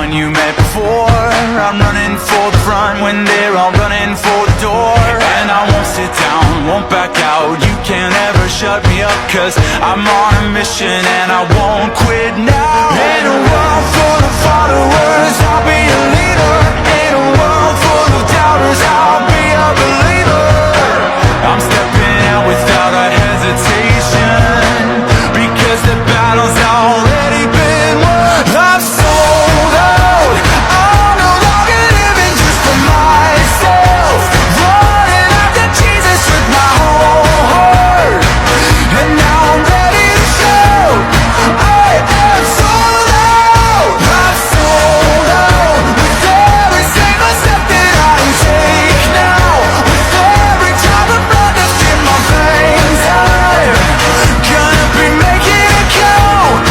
someone you met before. I'm running for the front when they're all running for the door. And I won't sit down, won't back out. You can't ever shut me up, cause I'm on a mission and I won't quit now. In a world full of followers, I'll be a leader. In a world full of doubters, I'll be a believer. I'm stepping out without a hesitation, because the battle's already been won. I'm sold out, I'm no longer living just for myself, running after Jesus with my whole heart. And now I'm ready to show I am sold out. I'm sold out with every single step that I take now, with every drop of blood that's in my veins. I'm gonna be making it count.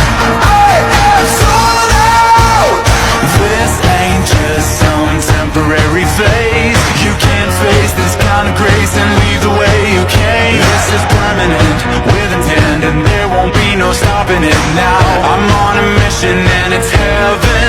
I am sold out. This ain't just some temporary phase. You can't face this kind of grace and leave the way you came. This is permanent with intent, and there won't be no stopping it now. I'm on a mission and it's heaven